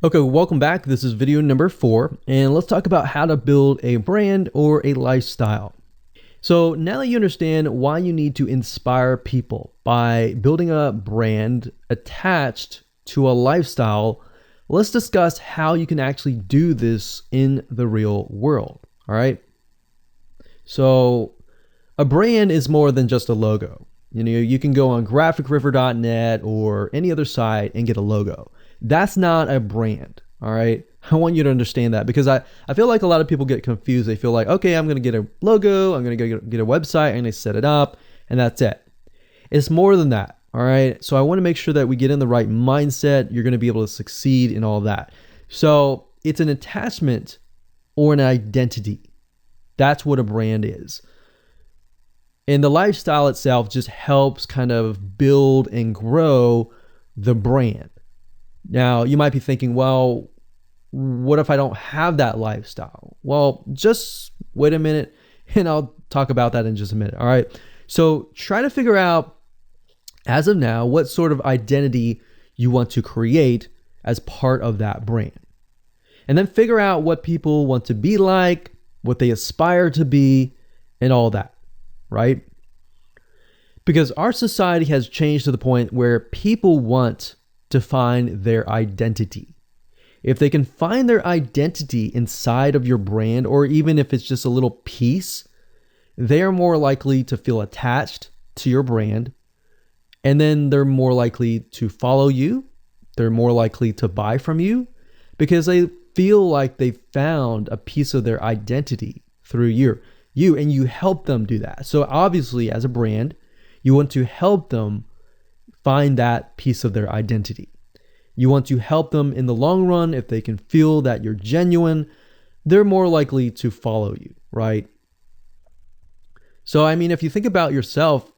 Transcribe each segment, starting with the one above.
Okay, welcome back. This is video number 4, and let's talk about how to build a brand or a lifestyle. So now that you understand why you need to inspire people by building a brand attached to a lifestyle, let's discuss how you can actually do this in the real world. All right. So a brand is more than just a logo. You can go on graphicriver.net or any other site and get a logo. That's not a brand. All right. I want you to understand that because I feel like a lot of people get confused. They feel like, okay, I'm going to get a logo. I'm going to get a website. I'm going to set it up and that's it. It's more than that. All right. So I want to make sure that we get in the right mindset. You're going to be able to succeed in all of that. So it's an attachment or an identity. That's what a brand is. And the lifestyle itself just helps kind of build and grow the brand. Now, you might be thinking, well, what if I don't have that lifestyle? Well, just wait a minute and I'll talk about that in just a minute. All right. So try to figure out, as of now, what sort of identity you want to create as part of that brand. And then figure out what people want to be like, what they aspire to be, and all that. Right? Because our society has changed to the point where people want to find their identity. If they can find their identity inside of your brand, or even if it's just a little piece, they are more likely to feel attached to your brand. And then they're more likely to follow you. They're more likely to buy from you because they feel like they found a piece of their identity through you, and you help them do that. So obviously, as a brand, you want to help them find that piece of their identity. You want to help them in the long run. If they can feel that you're genuine, they're more likely to follow you, right? So, I mean, if you think about yourself,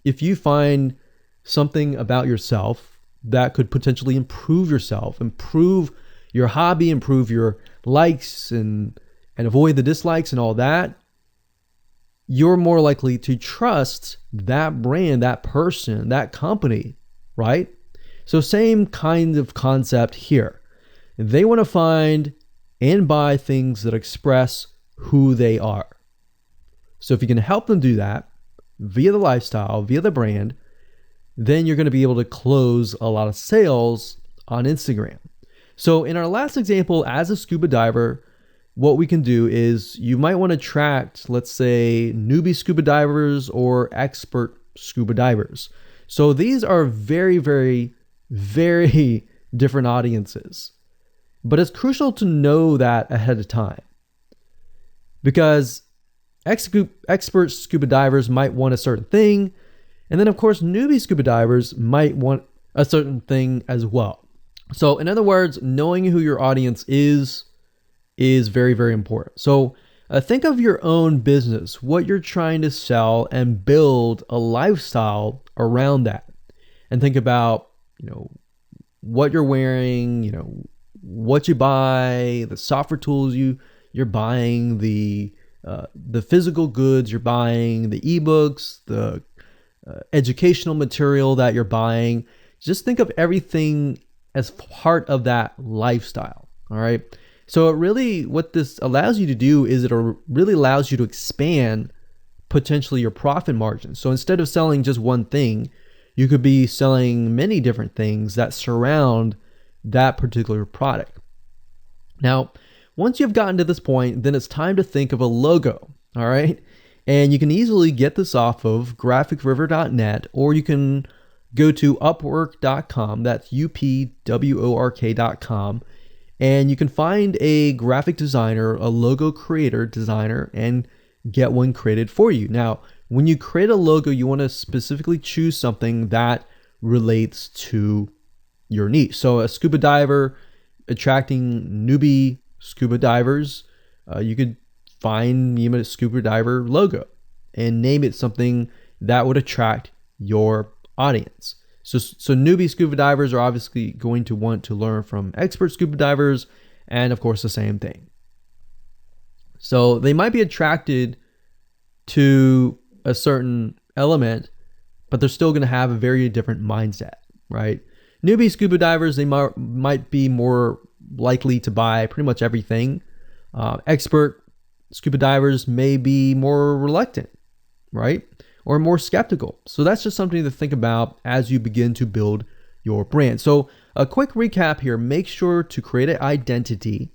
if you find something about yourself that could potentially improve yourself, improve your hobby, improve your likes and avoid the dislikes and all that, you're more likely to trust that brand, that person, that company, right? So same kind of concept here. They want to find and buy things that express who they are. So if you can help them do that via the lifestyle, via the brand, then you're going to be able to close a lot of sales on Instagram. So in our last example, as a scuba diver, what we can do is you might want to attract, let's say, newbie scuba divers or expert scuba divers. So these are very, very, very different audiences. But it's crucial to know that ahead of time because expert scuba divers might want a certain thing. And then, of course, newbie scuba divers might want a certain thing as well. So in other words, knowing who your audience is very, very important. So think of your own business, what you're trying to sell, and build a lifestyle around that. And think about, what you're wearing, what you buy, the software tools you're buying, the physical goods you're buying, the ebooks, the educational material that you're buying. Just think of everything as part of that lifestyle. All right. So what this allows you to do is it really allows you to expand potentially your profit margin. So instead of selling just one thing, you could be selling many different things that surround that particular product. Now, once you've gotten to this point, then it's time to think of a logo. All right. And you can easily get this off of graphicriver.net, or you can go to upwork.com. That's upwork.com. And you can find a graphic designer, a logo creator, designer, and get one created for you. Now, when you create a logo, you want to specifically choose something that relates to your niche. So a scuba diver attracting newbie scuba divers, you could find a scuba diver logo and name it something that would attract your audience. So newbie scuba divers are obviously going to want to learn from expert scuba divers, and of course the same thing. So they might be attracted to a certain element, but they're still going to have a very different mindset, right? Newbie scuba divers, they might be more likely to buy pretty much everything. Expert scuba divers may be more reluctant, right? Or more skeptical. So that's just something to think about as you begin to build your brand. So a quick recap here: make sure to create an identity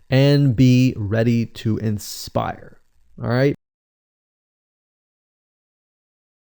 and be ready to inspire. All right.